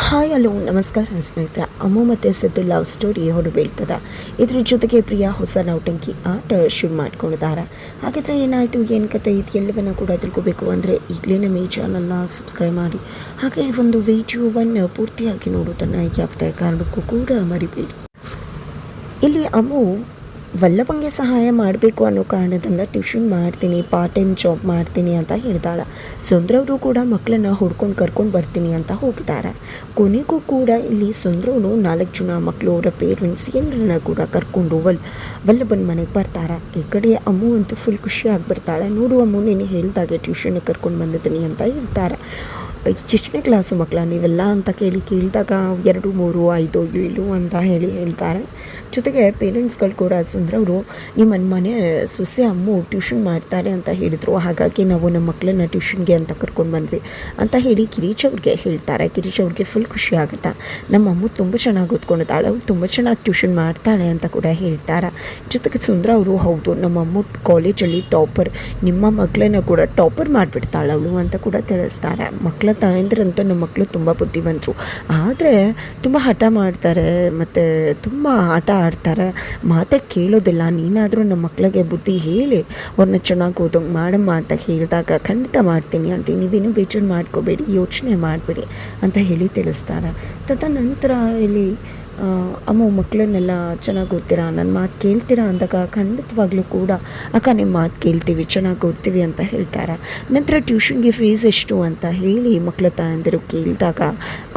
Hi hello ನಮಸ್ಕಾರ ಸ್ನೇಹಿತರೆ. ಅಮ್ಮು ಮತ್ತು ಸಿದ್ದು ಲವ್ ಸ್ಟೋರಿ ಹೊರಬೀಳ್ತದೆ. ಇದ್ರ ಜೊತೆಗೆ ಪ್ರಿಯಾ ಹೊಸ ನೌಟಂಕಿ ಆಟ ಶುರು ಮಾಡ್ಕೊಂಡಿದ್ದಾರೆ. ಹಾಗಿದ್ರೆ ಏನಾಯಿತು, ಏನು ಕತೆ, ಇದು ಎಲ್ಲವನ್ನು ಕೂಡ ತಿಳ್ಕೋಬೇಕು ಅಂದರೆ ಈಗಲೇ ನಮ್ಮ ಈ ಚಾನಲ್ನ ಸಬ್ಸ್ಕ್ರೈಬ್ ಮಾಡಿ, ಹಾಗೆ ಒಂದು ವಿಡಿಯೋವನ್ನು ಪೂರ್ತಿಯಾಗಿ ನೋಡೋದನ್ನು ಯಾವುದೇ ಕಾರಣಕ್ಕೂ ಕೂಡ ಮರಿಬೇಡಿ. ಇಲ್ಲಿ ಅಮ್ಮು ವಲ್ಲಭಂಗೆ ಸಹಾಯ ಮಾಡಬೇಕು ಅನ್ನೋ ಕಾರಣದಿಂದ ಟ್ಯೂಷನ್ ಮಾಡ್ತೀನಿ, ಪಾರ್ಟ್ ಟೈಮ್ ಜಾಬ್ ಮಾಡ್ತೀನಿ ಅಂತ ಹೇಳ್ತಾಳೆ. ಸುಂದ್ರವರು ಕೂಡ ಮಕ್ಕಳನ್ನ ಹುಡ್ಕೊಂಡು ಕರ್ಕೊಂಡು ಬರ್ತೀನಿ ಅಂತ ಹೋಗಿದ್ದಾರೆ. ಕೊನೆಗೂ ಕೂಡ ಇಲ್ಲಿ ಸುಂದ್ರವರು 4 ಜನ ಮಕ್ಕಳು, ಅವರ ಪೇರೆಂಟ್ಸ್ ಎಲ್ಲರನ್ನ ಕೂಡ ಕರ್ಕೊಂಡು ವಲ್ಲಭನ ಮನೆಗೆ ಬರ್ತಾರೆ. ಈ ಕಡೆ ಅಮ್ಮು ಅಂತೂ ಫುಲ್ ಖುಷಿ ಆಗಿಬಿಡ್ತಾಳೆ. ನೋಡು ಅಮ್ಮು, ನೀನು ಹೇಳ್ದಾಗೆ ಟ್ಯೂಷನ್ಗೆ ಕರ್ಕೊಂಡು ಬಂದಿದ್ದೀನಿ ಅಂತ ಹೇಳ್ತಾರೆ. ಎಷ್ಟನೇ ಕ್ಲಾಸು ಮಕ್ಕಳ ನೀವೆಲ್ಲ ಅಂತ ಕೇಳಿದಾಗ 2, 3, 5, 7 ಅಂತ ಹೇಳ್ತಾರೆ. ಜೊತೆಗೆ ಪೇರೆಂಟ್ಸ್ಗಳು ಕೂಡ ಸುಂದ್ರವರು ನಿಮ್ಮ ಮನೆ ಸೊಸೆ ಅಮ್ಮು ಟ್ಯೂಷನ್ ಮಾಡ್ತಾರೆ ಅಂತ ಹೇಳಿದರು, ಹಾಗಾಗಿ ನಾವು ನಮ್ಮ ಮಕ್ಕಳನ್ನ ಟ್ಯೂಷನ್ಗೆ ಅಂತ ಕರ್ಕೊಂಡು ಬಂದ್ವಿ ಅಂತ ಹೇಳಿ ಕಿರೀಚ್ ಅವ್ರಿಗೆ ಹೇಳ್ತಾರೆ. ಕಿರೀಚ್ ಅವ್ರಿಗೆ ಫುಲ್ ಖುಷಿ ಆಗುತ್ತೆ. ನಮ್ಮ ಅಮ್ಮು ತುಂಬ ಚೆನ್ನಾಗಿ ಓದ್ಕೊಂಡಿದ್ದಾಳೆ, ಅವಳು ತುಂಬ ಚೆನ್ನಾಗಿ ಟ್ಯೂಷನ್ ಮಾಡ್ತಾಳೆ ಅಂತ ಕೂಡ ಹೇಳ್ತಾರೆ. ಜೊತೆಗೆ ಸುಂದ್ರ ಅವರು, ಹೌದು ನಮ್ಮ ಅಮ್ಮು ಕಾಲೇಜಲ್ಲಿ ಟಾಪರ್, ನಿಮ್ಮ ಮಕ್ಕಳನ್ನ ಕೂಡ ಟಾಪರ್ ಮಾಡಿಬಿಡ್ತಾಳೆ ಅವಳು ಅಂತ ಕೂಡ ತಿಳಿಸ್ತಾರೆ. ಮಕ್ಕಳ ತಾಯಂದ್ರಂತೂ ನಮ್ಮ ಮಕ್ಕಳು ತುಂಬ ಬುದ್ಧಿವಂತರು, ಆದರೆ ತುಂಬ ಹಠ ಮಾಡ್ತಾರೆ ಮತ್ತು ತುಂಬ ಆಟ ಆಡ್ತಾರೆ, ಮಾತೆ ಕೇಳೋದಿಲ್ಲ. ನೀನಾದರೂ ನಮ್ಮ ಮಕ್ಕಳಿಗೆ ಬುದ್ಧಿ ಹೇಳಿ ಅವ್ರನ್ನ ಚೆನ್ನಾಗಿ ಓದೋಂಗೆ ಮಾಡಮ್ಮ ಅಂತ ಹೇಳಿದಾಗ, ಖಂಡಿತ ಮಾಡ್ತೀನಿ ಆಂಟಿ, ನೀವೇನು ಬೇಜಾರು ಮಾಡ್ಕೋಬೇಡಿ, ಯೋಚನೆ ಮಾಡಬೇಡಿ ಅಂತ ಹೇಳಿ ತಿಳಿಸ್ತಾರೆ. ತದನಂತರ ಇಲ್ಲಿ ಅಮ್ಮ ಮಕ್ಕಳನ್ನೆಲ್ಲ ಚೆನ್ನಾಗಿ ಓದ್ತೀರಾ, ನನ್ನ ಮಾತು ಕೇಳ್ತೀರಾ ಅಂದಾಗ ಖಂಡಿತವಾಗ್ಲೂ ಕೂಡ ಅಕ್ಕ ನಿಮ್ಮ ಮಾತು ಕೇಳ್ತೀವಿ, ಚೆನ್ನಾಗಿ ಓದ್ತೀವಿ ಅಂತ ಹೇಳ್ತಾರೆ. ನಂತರ ಟ್ಯೂಷನ್ಗೆ ಫೀಸ್ ಎಷ್ಟು ಅಂತ ಹೇಳಿ ಮಕ್ಕಳ ತಾಯಂದಿರು ಕೇಳಿದಾಗ,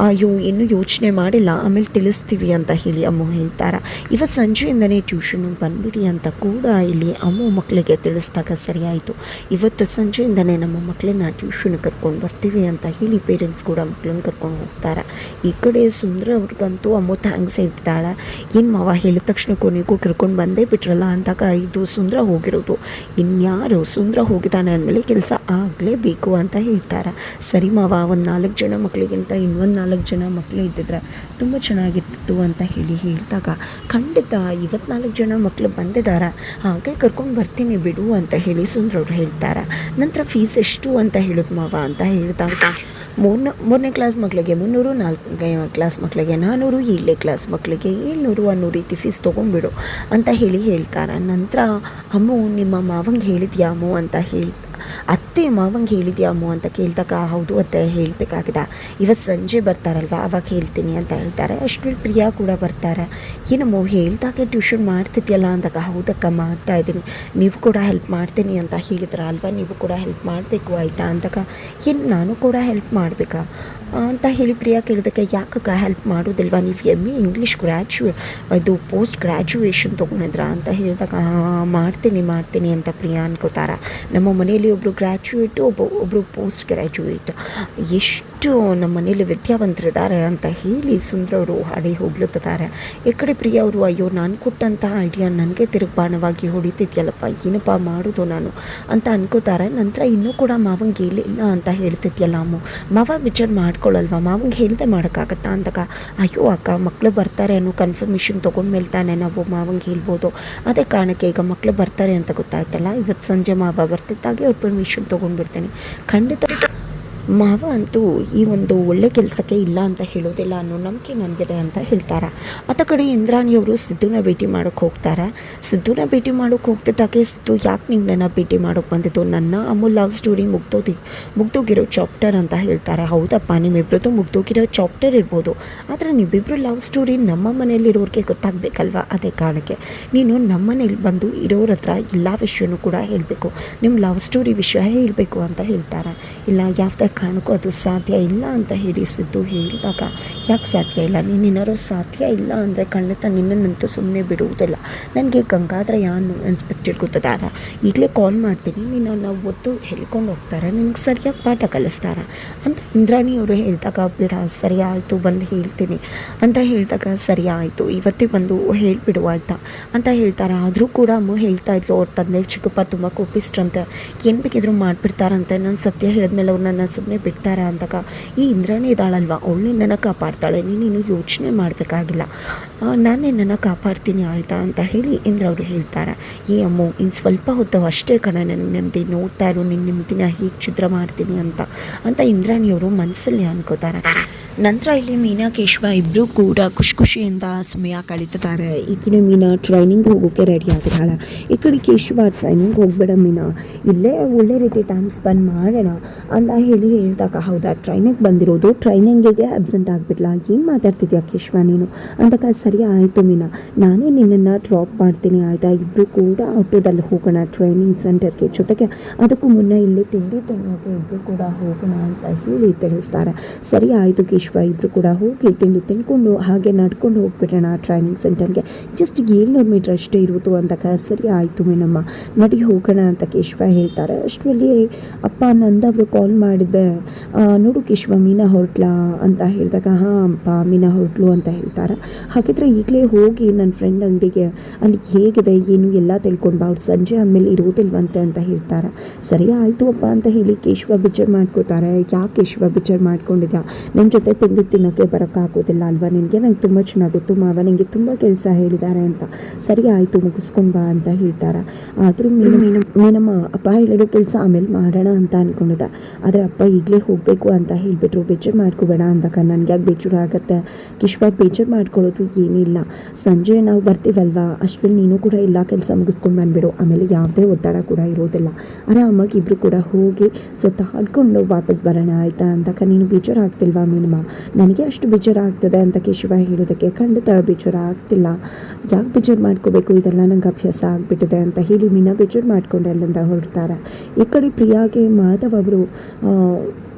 ಅಯ್ಯೋ ಇನ್ನೂ ಯೋಚನೆ ಮಾಡಿಲ್ಲ, ಆಮೇಲೆ ತಿಳಿಸ್ತೀವಿ ಅಂತ ಹೇಳಿ ಅಮ್ಮ ಹೇಳ್ತಾರೆ. ಇವತ್ತು ಸಂಜೆಯಿಂದನೇ ಟ್ಯೂಷನ್ಗೆ ಬಂದುಬಿಡಿ ಅಂತ ಕೂಡ ಇಲ್ಲಿ ಅಮ್ಮ ಮಕ್ಕಳಿಗೆ ತಿಳಿಸಿದಾಗ ಸರಿ ಆಯಿತು, ಇವತ್ತು ಸಂಜೆಯಿಂದನೇ ನಮ್ಮ ಮಕ್ಕಳನ್ನ ಟ್ಯೂಷನ್ಗೆ ಕರ್ಕೊಂಡು ಬರ್ತೀವಿ ಅಂತ ಹೇಳಿ ಪೇರೆಂಟ್ಸ್ ಕೂಡ ಮಕ್ಕಳನ್ನ ಕರ್ಕೊಂಡು ಹೋಗ್ತಾರೆ. ಈ ಕಡೆ ಸುಂದರ ಅವ್ರಿಗಂತೂ ಅಮ್ಮ ಥ್ಯಾಂಕ್ಸ್ ಹೇಳ್ತಿದ್ದಾಳೆ. ಏನು ಮಾವ ಹೇಳಿದ ತಕ್ಷಣ ಕೊನೆಗೂ ಕರ್ಕೊಂಡು ಬಂದೇ ಬಿಟ್ರಲ್ಲ ಅಂದಾಗ, ಇದು ಸುಂದರ ಹೋಗಿರೋದು, ಇನ್ಯಾರು ಸುಂದರ ಹೋಗಿದ್ದಾನೆ ಅಂದಮೇಲೆ ಕೆಲಸ ಆಗಲೇಬೇಕು ಅಂತ ಹೇಳ್ತಾರೆ. ಸರಿ ಮಾವ, ಒಂದು 4 ಜನ ಮಕ್ಕಳಿಗಿಂತ ಇನ್ನೊಂದು 4 ಜನ ಮಕ್ಕಳು ಇದ್ದಿದ್ರೆ ತುಂಬ ಚೆನ್ನಾಗಿರ್ತಿತ್ತು ಅಂತ ಹೇಳಿದಾಗ, ಖಂಡಿತ ಇವತ್ತು 4 ಜನ ಮಕ್ಕಳು ಬಂದಿದ್ದಾರೆ, ಹಾಗೆ ಕರ್ಕೊಂಡು ಬರ್ತೀನಿ ಬಿಡು ಅಂತ ಹೇಳಿ ಸುಂದ್ರವ್ರು ಹೇಳ್ತಾರೆ. ನಂತರ ಫೀಸ್ ಎಷ್ಟು ಅಂತ ಹೇಳಿದ್ ಮಾವ ಅಂತ ಹೇಳಿದಾಗ, 3ನೇ ಕ್ಲಾಸ್ ಮಕ್ಕಳಿಗೆ 300, 4ನೇ ಕ್ಲಾಸ್ ಮಕ್ಕಳಿಗೆ 400, 7ನೇ ಕ್ಲಾಸ್ ಮಕ್ಕಳಿಗೆ 700 ಅನ್ನೋ ರೀತಿ ಫೀಸ್ ತೊಗೊಂಡ್ಬಿಡು ಅಂತ ಹೇಳ್ತಾರೆ. ನಂತರ ಅಮ್ಮು ನಿಮ್ಮ ಮಾವಂಗೆ ಹೇಳಿದ್ಯಾ ಅಮ್ಮು ಅಂತ ಅತ್ತೆ ಮಾವಂಗೆ ಹೇಳಿದ್ಯಾ ಅಮ್ಮು ಅಂತ ಕೇಳಿದಾಗ, ಹೌದು ಅತ್ತೆ ಹೇಳಬೇಕಾಗಿದೆ, ಇವತ್ತು ಸಂಜೆ ಬರ್ತಾರಲ್ವ ಅವಾಗ ಹೇಳ್ತೀನಿ ಅಂತ ಹೇಳ್ತಾರೆ. ಅಷ್ಟರಲ್ಲಿ ಪ್ರಿಯಾ ಕೂಡ ಬರ್ತಾರೆ. ಏನಮ್ಮು ಹೇಳಿದಾಗೆ ಟ್ಯೂಷನ್ ಮಾಡ್ತಿದ್ಯಲ್ಲ ಅಂದಾಗ, ಹೌದಕ್ಕ ಮಾಡ್ತಾ ಇದ್ದೀನಿ, ನೀವು ಕೂಡ ಹೆಲ್ಪ್ ಮಾಡ್ತೀನಿ ಅಂತ ಹೇಳಿದ್ರ ಅಲ್ವಾ, ನೀವು ಕೂಡ ಹೆಲ್ಪ್ ಮಾಡಬೇಕು ಆಯಿತಾ ಅಂದಾಗ, ಏನು ನಾನು ಕೂಡ ಹೆಲ್ಪ್ ಮಾಡಬೇಕಾ ಅಂತ ಹೇಳಿ ಪ್ರಿಯಾ ಕೇಳಿದಕ್ಕೆ, ಯಾಕಕ್ಕ ಹೆಲ್ಪ್ ಮಾಡೋದಿಲ್ವಾ, ನೀವು MA ಇಂಗ್ಲೀಷ್ ಇದು ಪೋಸ್ಟ್ ಗ್ರ್ಯಾಜುಯೇಷನ್ ತೊಗೊಂಡಿದ್ರ ಅಂತ ಹೇಳಿದಾಗ, ಮಾಡ್ತೀನಿ ಅಂತ ಪ್ರಿಯಾ ಅನ್ಕೋತಾರೆ. ನಮ್ಮ ಮನೆಯಲ್ಲಿ ಒಬ್ಬರು ಗ್ರ್ಯಾಜುಯೇಟು, ಒಬ್ಬರು ಪೋಸ್ಟ್ ಗ್ರ್ಯಾಜುಯೇಟ್, ಎಷ್ಟು ನಮ್ಮ ಮನೇಲಿ ವಿದ್ಯಾವಂತರಿದ್ದಾರೆ ಅಂತ ಹೇಳಿ ಸುಂದ್ರವರು ಹಾಡಿ ಹೋಗ್ಲುತ್ತಿದ್ದಾರೆ. ಈ ಕಡೆ ಪ್ರಿಯಾ ಅವರು, ಅಯ್ಯೋ ನಾನು ಕೊಟ್ಟಂತಹ ಐಡಿಯಾ ನನಗೆ ತಿರುಗ್ಬಾಣವಾಗಿ ಹೊಡಿತಿದ್ಯಲ್ಲಪ್ಪ, ಏನಪ್ಪ ಮಾಡೋದು ನಾನು ಅಂತ ಅನ್ಕೋತಾರೆ. ನಂತರ ಇನ್ನೂ ಕೂಡ ಮಾವಂಗೆ ಹೇಳಿಲ್ಲ ಅಂತ ಹೇಳ್ತಿದ್ಯಲ್ಲ ಅಮ್ಮ, ಮಾವ ವಿಚಾರ ಮಾಡ್ಕೊಳ್ಳಲ್ವ, ಮಾವಂಗೆ ಹೇಳ್ದೆ ಮಾಡೋಕ್ಕಾಗತ್ತಾ ಅಂದಾಗ, ಅಯ್ಯೋ ಅಕ್ಕ ಮಕ್ಕಳು ಬರ್ತಾರೆ ಅನ್ನೋ ಕನ್ಫರ್ಮೇಷನ್ ತೊಗೊಂಡ್ಮೇಲೆ ತಾನೇ ನಾವು ಮಾವಂಗೆ ಹೇಳ್ಬೋದು, ಅದೇ ಕಾರಣಕ್ಕೆ ಈಗ ಮಕ್ಕಳು ಬರ್ತಾರೆ ಅಂತ ಗೊತ್ತಾಯ್ತಲ್ಲ, ಇವತ್ತು ಸಂಜೆ ಮಾವ ಬರ್ತಿದ್ದಾಗೆ ಅವ್ರ ಪರ್ಮಿಷನ್ ತೊಗೊಂಡ್ಬಿಡ್ತೀನಿ, ಖಂಡಿತ ಮಾವ ಅಂತೂ ಈ ಒಂದು ಒಳ್ಳೆ ಕೆಲಸಕ್ಕೆ ಇಲ್ಲ ಅಂತ ಹೇಳೋದಿಲ್ಲ ಅನ್ನೋ ನಂಬಿಕೆ ನನಗಿದೆ ಅಂತ ಹೇಳ್ತಾರೆ. ಅತ್ತ ಕಡೆ ಇಂದ್ರಾಣಿಯವರು ಸಿದ್ದುನ ಭೇಟಿ ಮಾಡೋಕ್ಕೆ ಹೋಗ್ತಾರೆ. ಸಿದ್ದುನ ಭೇಟಿ ಮಾಡೋಕ್ಕೆ ಹೋಗ್ತಿದ್ದಾಗೆ, ಸಿದ್ದು ಯಾಕೆ ನೀವು ನನ್ನ ಭೇಟಿ ಮಾಡೋಕ್ಕೆ ಬಂದಿದ್ದು, ನನ್ನ ಅಮೂಲ್ ಲವ್ ಸ್ಟೋರಿ ಮುಗ್ದೋಗಿರೋ ಚಾಪ್ಟರ್ ಅಂತ ಹೇಳ್ತಾರೆ. ಹೌದಪ್ಪ, ನಿಮ್ಮಿಬ್ರದ್ದು ಮುಗ್ದೋಗಿರೋ ಚಾಪ್ಟರ್ ಇರ್ಬೋದು, ಆದರೆ ನಿಮ್ಮಿಬ್ಬರು ಲವ್ ಸ್ಟೋರಿ ನಮ್ಮ ಮನೆಯಲ್ಲಿರೋರಿಗೆ ಗೊತ್ತಾಗಬೇಕಲ್ವ, ಅದೇ ಕಾರಣಕ್ಕೆ ನೀನು ನಮ್ಮ ಮನೇಲಿ ಬಂದು ಇರೋರ ಹತ್ರ ಎಲ್ಲ ವಿಷಯನೂ ಕೂಡ ಹೇಳಬೇಕು, ನಿಮ್ಮ ಲವ್ ಸ್ಟೋರಿ ವಿಷಯ ಹೇಳಬೇಕು ಅಂತ ಹೇಳ್ತಾರೆ. ಇಲ್ಲ ಯಾವುದೇ ಕಾರಣಕ್ಕೂ ಅದು ಸಾಧ್ಯ ಇಲ್ಲ ಅಂತ ಹೇಳಿ ಸಿದ್ದು ಹೇಳಿದಾಗ, ಯಾಕೆ ಸಾಧ್ಯ ಇಲ್ಲ, ನೀನೇನಾರು ಸಾಧ್ಯ ಇಲ್ಲ ಅಂದರೆ ಖಂಡಿತ ನಿನ್ನನ್ನಂತೂ ಸುಮ್ಮನೆ ಬಿಡುವುದಿಲ್ಲ, ನನಗೆ ಗಂಗಾಧರಯ್ಯನು ಇನ್ಸ್ಪೆಕ್ಟರ್ ಗೊತ್ತಿದ್ದಾರೆ, ಈಗಲೇ ಕಾಲ್ ಮಾಡ್ತೀನಿ, ನೀನು ಒತ್ತು ಹೇಳ್ಕೊಂಡು ಹೋಗ್ತಾರೆ, ನಿನಗೆ ಸರಿಯಾಗಿ ಪಾಠ ಕಲಿಸ್ತಾರೆ ಅಂತ ಇಂದ್ರಾಣಿಯವರು ಹೇಳಿದಾಗ, ಬೇಡ ಸರಿ ಆಯಿತು ಬಂದು ಹೇಳ್ತೀನಿ ಅಂತ ಹೇಳಿದಾಗ, ಸರಿ ಆಯಿತು ಇವತ್ತೇ ಬಂದು ಹೇಳಿಬಿಡು ಆಯಿತಾ ಅಂತ ಹೇಳ್ತಾರೆ. ಆದರೂ ಕೂಡ ಅಮ್ಮ ಹೇಳ್ತಾ ಇದ್ಲು, ಅವ್ರ ತಂದೆ ಚಿಕ್ಕಪ್ಪ ತುಂಬ ಕೋಪಿಸ್ಟ್ರಂತೆ, ಏನು ಬೇಕಿದ್ರು ಮಾಡಿಬಿಡ್ತಾರಂತೆ, ನಾನು ಸತ್ಯ ಹೇಳಿದ್ಮೇಲೆ ಅವ್ರು ನನ್ನ ಸುಮ್ಮನೆ ಬಿಡ್ತಾರಾ ಅಂದಾಗ, ಈ ಇಂದ್ರಾಣಿ ಇದ್ದಾಳಲ್ವ ಅವಳು ನಿನ್ನನ್ನು ಕಾಪಾಡ್ತಾಳೆ, ನೀನು ಯೋಚನೆ ಮಾಡಬೇಕಾಗಿಲ್ಲ, ನಾನೇ ನನ್ನ ಕಾಪಾಡ್ತೀನಿ ಆಯಿತಾ ಅಂತ ಹೇಳಿ ಇಂದ್ರ ಅವರು ಹೇಳ್ತಾರೆ. ಏ ಅಮ್ಮು ಇನ್ನು ಸ್ವಲ್ಪ ಹೊತ್ತು ಅಷ್ಟೇ ಕಣ ನನಗೆ ನೆಮ್ಮದಿ, ನೋಡ್ತಾ ಇರು ನಿನ್ನ ನೆಮ್ಮದಿನ ಹೀಗೆ ಛಿದ್ರ ಮಾಡ್ತೀನಿ ಅಂತ ಇಂದ್ರಾಣಿಯವರು ಮನಸ್ಸಲ್ಲಿ ಅನ್ಕೋತಾರೆ. ನಂತರ ಇಲ್ಲಿ ಮೀನಾ ಕೇಶವ ಇಬ್ಬರು ಕೂಡ ಖುಷಿಯಿಂದ ಸಮಯ ಕಳೀತಿದ್ದಾರೆ. ಈ ಕಡೆ ಮೀನಾ ಟ್ರೈನಿಂಗ್ ಹೋಗೋಕ್ಕೆ ರೆಡಿ ಆಗಿದ್ದಾಳೆ, ಈ ಕಡೆ ಕೇಶವ ಟ್ರೈನಿಂಗ್ ಹೋಗ್ಬೇಡ ಮೀನಾ, ಇಲ್ಲೇ ಒಳ್ಳೆ ರೀತಿ ಟೈಮ್ ಸ್ಪೆಂಡ್ ಮಾಡೋಣ ಅಂತ ಹೇಳಿದಾಗ, ಹೌದಾ ಟ್ರೈನಿಗೆ ಬಂದಿರೋದು, ಟ್ರೈನಿಂಗಿಗೆ ಅಬ್ಸೆಂಟ್ ಆಗಿಬಿಡ್ಲಾ, ಏನು ಮಾತಾಡ್ತಿದ್ಯಾ ಕೇಶವ ನೀನು ಅಂದಾಗ, ಸರಿ ಆಯಿತು ಮೀನಾ ನಾನೇ ನಿನ್ನನ್ನು ಡ್ರಾಪ್ ಮಾಡ್ತೀನಿ ಆಯಿತಾ, ಇಬ್ಬರು ಕೂಡ ಆಟೋದಲ್ಲಿ ಹೋಗೋಣ ಟ್ರೈನಿಂಗ್ ಸೆಂಟರ್ಗೆ, ಜೊತೆಗೆ ಅದಕ್ಕೂ ಮುನ್ನ ಇಲ್ಲಿ ತಿಂಡಿ ತಿನ್ನೋಕೆ ಇಬ್ಬರು ಕೂಡ ಹೋಗೋಣ ಅಂತ ಹೇಳಿ ತಿಳಿಸ್ತಾರೆ. ಸರಿ ಆಯಿತು ಕೇಶವ, ಇಬ್ಬರು ಕೂಡ ಹೋಗಿ ತಿಂಡಿ ತಿನ್ಕೊಂಡು ಹಾಗೆ ನಡ್ಕೊಂಡು ಹೋಗ್ಬಿಡೋಣ ಟ್ರೈನಿಂಗ್ ಸೆಂಟರ್ಗೆ, ಜಸ್ಟ್ 700 ಮೀಟ್ರ್ ಅಷ್ಟೇ ಇರುವುದು ಅಂದಾಗ, ಸರಿ ಆಯಿತು ಮೀನಮ್ಮ ನಡಿ ಹೋಗೋಣ ಅಂತ ಕೇಶವ ಹೇಳ್ತಾರೆ. ಅಷ್ಟರಲ್ಲಿ ಅಪ್ಪ ನಂದವರು ಕಾಲ್ ಮಾಡಿದ್ದೆ, ನೋಡು ಕೇಶವ ಮೀನಾ ಹೊರಟ್ಲಾ ಅಂತ ಹೇಳಿದಾಗ, ಹಾಂ ಅಪ್ಪ ಮೀನಾ ಹೊರಟ್ಲು ಅಂತ ಹೇಳ್ತಾರೆ. ಹಾಗಿದ್ರೆ ಈಗಲೇ ಹೋಗಿ ನನ್ನ ಫ್ರೆಂಡ್ ಅಂಗಡಿಗೆ ಅಲ್ಲಿ ಹೇಗಿದೆ ಏನು ಎಲ್ಲ ತಿಳ್ಕೊಂಡು ಬಾ, ಅವ್ರು ಸಂಜೆ ಆದಮೇಲೆ ಇರೋದಿಲ್ವಂತೆ ಅಂತ ಹೇಳ್ತಾರೆ. ಸರಿ ಆಯಿತು ಅಪ್ಪ ಅಂತ ಹೇಳಿ ಕೇಶವ ಬೇಜಾರು ಮಾಡ್ಕೋತಾರೆ. ಯಾಕೆ ಕೇಶವ ಬೇಜಾರು ಮಾಡ್ಕೊಂಡಿದ್ಯಾ, ನನ್ನ ಜೊತೆ ತಿಂಡಿ ತಿನ್ನೋಕ್ಕೆ ಬರೋಕ್ಕಾಗೋದಿಲ್ಲ ಅಲ್ವಾ ನಿನಗೆ, ನಂಗೆ ತುಂಬ ಚೆನ್ನಾಗಿತ್ತು ಮಾವ, ನನಗೆ ತುಂಬ ಕೆಲಸ ಹೇಳಿದ್ದಾರೆ ಅಂತ. ಸರಿ ಆಯಿತು ಮುಗಿಸ್ಕೊಂಡು ಬಾ ಅಂತ ಹೇಳ್ತಾರೆ. ಆದರೂ ಮೀನಮ್ಮ ಅಪ್ಪ ಹೇಳಿರೋ ಕೆಲಸ ಆಮೇಲೆ ಮಾಡೋಣ ಅಂತ ಅಂದ್ಕೊಂಡಿದ್ದೆ, ಆದರೆ ಅಪ್ಪ ಈಗಲೇ ಹೋಗಬೇಕು ಅಂತ ಹೇಳಿಬಿಟ್ರು, ಬೇಜಾರು ಮಾಡ್ಕೋಬೇಡ ಅಂದಾಗ, ನನಗೆ ಯಾಕೆ ಬೇಜಾರು ಆಗುತ್ತೆ ಕೇಶವ, ಬೇಜಾರು ಮಾಡ್ಕೊಳ್ಳೋದು ಏನಿಲ್ಲ, ಸಂಜೆ ನಾವು ಬರ್ತೀವಲ್ವಾ ಅಷ್ಟರಲ್ಲಿ ನೀನು ಕೂಡ ಎಲ್ಲ ಕೆಲಸ ಮುಗಿಸ್ಕೊಂಡು ಬಂದುಬಿಡು, ಆಮೇಲೆ ಯಾವುದೇ ಒತ್ತಡ ಕೂಡ ಇರೋದಿಲ್ಲ, ಆರಾಮಾಗಿ ಇಬ್ಬರು ಕೂಡ ಹೋಗಿ ಆಡ್ಕೊಂಡು ವಾಪಸ್ ಬರೋಣ ಆಯಿತಾ ಅಂದಾಗ, ನೀನು ಬೇಜಾರು ಆಗ್ತಿಲ್ವಾ ಮೀನಮ್ಮ, ನನಗೆ ಅಷ್ಟು ಬೇಜಾರು ಆಗ್ತದೆ ಅಂತ ಕೇಶವ ಹೇಳೋದಕ್ಕೆ, ಖಂಡಿತ ಬೇಜಾರು ಆಗ್ತಿಲ್ಲ, ಯಾಕೆ ಬೇಜಾರು ಮಾಡ್ಕೋಬೇಕು, ಇದೆಲ್ಲ ನಂಗೆ ಅಭ್ಯಾಸ ಆಗಿಬಿಟ್ಟಿದೆ ಅಂತ ಹೇಳಿ ಮೀನಾ ಬೇಜಾರು ಮಾಡ್ಕೊಂಡು ಅಲ್ಲಿಂದ ಹೊರಡ್ತಾರೆ. ಈ ಕಡೆ ಪ್ರಿಯಾಗೆ ಮಾಧವ್ ಅವರು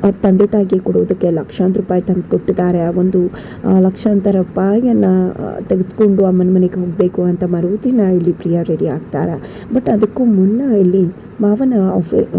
ಅವ್ರ ತಂದೆ ತಾಯಿಗೆ ಕೊಡೋದಕ್ಕೆ ಲಕ್ಷಾಂತರ ರೂಪಾಯಿ ತಂದು ಕೊಟ್ಟಿದ್ದಾರೆ. ಒಂದು ಲಕ್ಷಾಂತರ ರೂಪಾಯಿಯನ್ನು ತೆಗೆದುಕೊಂಡು ಅಮ್ಮನ ಮನೆಗೆ ಹೋಗಬೇಕು ಅಂತ ಮರುದಿನ ಇಲ್ಲಿ ಪ್ರಿಯಾ ರೆಡಿ ಆಗ್ತಾರೆ. ಬಟ್ ಅದಕ್ಕೂ ಮುನ್ನ ಇಲ್ಲಿ ಮಾವನ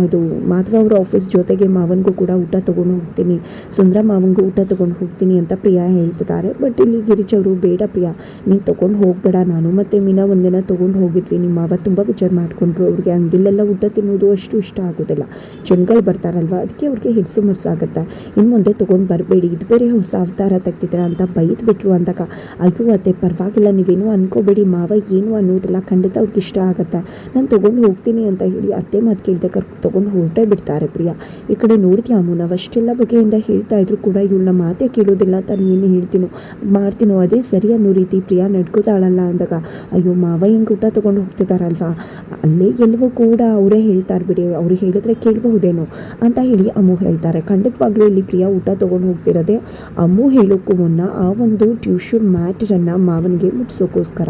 ಅದು ಮಾಧವ ಅವರ ಆಫೀಸ್ ಜೊತೆಗೆ ಮಾವನಿಗೂ ಕೂಡ ಊಟ ತೊಗೊಂಡು ಹೋಗ್ತೀನಿ, ಸುಂದರ ಮಾವನಿಗೂ ಊಟ ತೊಗೊಂಡು ಹೋಗ್ತೀನಿ ಅಂತ ಪ್ರಿಯಾ ಹೇಳ್ತಿದ್ದಾರೆ. ಬಟ್ ಇಲ್ಲಿ ಗಿರಿಜ್ ಅವರು, ಬೇಡ ಪ್ರಿಯಾ ನೀನು ತೊಗೊಂಡು ಹೋಗಬೇಡ, ನಾನು ಮತ್ತು ಮೀನಾ ಒಂದಿನ ತೊಗೊಂಡು ಹೋಗಿದ್ವಿ, ನಿಮ್ಮ ಮಾವ ತುಂಬ ವಿಚಾರ ಮಾಡಿಕೊಂಡ್ರು, ಅವ್ರಿಗೆ ಅಂಗಡಿಲೆಲ್ಲ ಊಟ ತಿನ್ನೋದು ಅಷ್ಟು ಇಷ್ಟ ಆಗೋದಿಲ್ಲ, ಜನಗಳು ಬರ್ತಾರಲ್ವ ಅದಕ್ಕೆ ಅವ್ರಿಗೆ ಹಿಡ್ಸು ಮರ್ಸಾಗುತ್ತೆ, ಇನ್ನು ಮುಂದೆ ತೊಗೊಂಡು ಬರಬೇಡಿ, ಇದು ಬೇರೆ ಹೊಸ ಅವತಾರ ತೆಗ್ತಿದ್ದೀರಾ ಅಂತ ಬೈದು ಬಿಟ್ರು ಅಂದಾಗ, ಅಯ್ಯೋ ಅತ್ತೆ ಪರವಾಗಿಲ್ಲ ನೀವೇನು ಅನ್ಕೋಬೇಡಿ, ಮಾವ ಏನು ಅನ್ನೋದಿಲ್ಲ, ಖಂಡಿತ ಅವ್ರಿಗೆ ಇಷ್ಟ ಆಗುತ್ತೆ, ನಾನು ತೊಗೊಂಡು ಹೋಗ್ತೀನಿ ಅಂತ ಹೇಳಿ ಅತ್ತೆ ಮಾತು ಕೇಳಿದೆ ತೊಗೊಂಡು ಹೊರಟೇ ಬಿಡ್ತಾರೆ ಪ್ರಿಯಾ. ಈ ಕಡೆ ನೋಡ್ತೀಯ ಅಮ್ಮು, ನಾವು ಅಷ್ಟೆಲ್ಲ ಬಗೆಯಿಂದ ಹೇಳ್ತಾ ಇದ್ರು ಕೂಡ ಇವಳನ್ನ ಮಾತೇ ಕೇಳೋದಿಲ್ಲ ಅಂತ ಏನು ಹೇಳ್ತೀನೋ ಮಾಡ್ತೀನೋ ಅದೇ ಸರಿ ಅನ್ನೋ ರೀತಿ ಪ್ರಿಯಾ ನಡ್ಕೋತಾಳಲ್ಲ ಅಂದಾಗ, ಅಯ್ಯೋ ಮಾವ ಹೆಂಗೆ ಊಟ ತೊಗೊಂಡು ಹೋಗ್ತಿದ್ದಾರಲ್ವಾ, ಅಲ್ಲೇ ಎಲ್ಲವೂ ಕೂಡ ಅವರೇ ಹೇಳ್ತಾರೆ ಬಿಡಿ, ಅವ್ರು ಹೇಳಿದ್ರೆ ಕೇಳಬಹುದೇನೋ ಅಂತ ಹೇಳಿ ಅಮ್ಮು ಹೇಳ್ತಾರೆ. ಖಂಡಿತವಾಗ್ಲೂ ಇಲ್ಲಿ ಪ್ರಿಯಾ ಊಟ ತೊಗೊಂಡು ಹೋಗ್ತಿರೋದೆ ಅಮ್ಮು ಹೇಳೋಕ್ಕೂ ಮುನ್ನ ಆ ಒಂದು ಟ್ಯೂಷನ್ ಮ್ಯಾಟರನ್ನು ಮಾವನಿಗೆ ಮುಟ್ಸೋಕ್ಕೋಸ್ಕರ.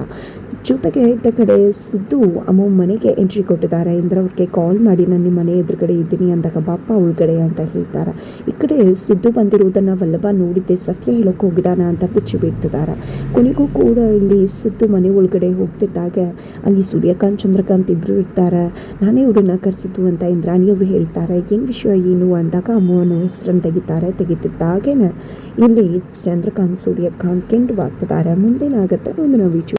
ಜೊತೆಗೆ ಇದ್ದ ಕಡೆ ಸಿದ್ದು ಅಮ್ಮು ಮನೆಗೆ ಎಂಟ್ರಿ ಕೊಟ್ಟಿದ್ದಾರೆ. ಇಂದ್ರ ಅವ್ರಿಗೆ ಕಾಲ್ ಮಾಡಿ ನಾನು ನಿಮ್ಮ ಮನೆ ಎದುರುಗಡೆ ಇದ್ದೀನಿ ಅಂದಾಗ, ಬಾಪ ಒಳಗಡೆ ಅಂತ ಹೇಳ್ತಾರೆ. ಈ ಕಡೆ ಸಿದ್ದು ಬಂದಿರೋದನ್ನು ವಲ್ಲಭ ನೋಡಿದ್ದೆ, ಸತ್ಯ ಹೇಳೋಕೆ ಹೋಗಿದ್ದಾನ ಅಂತ ಬಿಚ್ಚಿ ಬಿಡ್ತಿದ್ದಾರೆ. ಕೊನೆಗೂ ಕೂಡ ಇಲ್ಲಿ ಸಿದ್ದು ಮನೆ ಒಳಗಡೆ ಹೋಗ್ತಿದ್ದಾಗ ಅಲ್ಲಿ ಸೂರ್ಯಕಾಂತ್ ಚಂದ್ರಕಾಂತ್ ಇಬ್ಬರು ಇರ್ತಾರೆ. ನಾನೇ ಇವ್ರನ್ನ ಕರೆಸಿದ್ದು ಅಂತ ಇಂದ್ರಾಣಿಯವರು ಹೇಳ್ತಾರೆ. ಏನು ವಿಷಯ ಏನು ಅಂದಾಗ ಅಮ್ಮು ಅನ್ನೋ ಹೆಸರನ್ನು ತೆಗಿತಿದ್ದಾಗೇನೆ ಇಲ್ಲಿ ಚಂದ್ರಕಾಂತ್ ಸೂರ್ಯಕಾಂತ್ ಕೆಂಡವಾಗ್ತಿದ್ದಾರೆ. ಮುಂದೇನಾಗುತ್ತೆ ಮುಂದಿನ ವಿಡಿಯೋ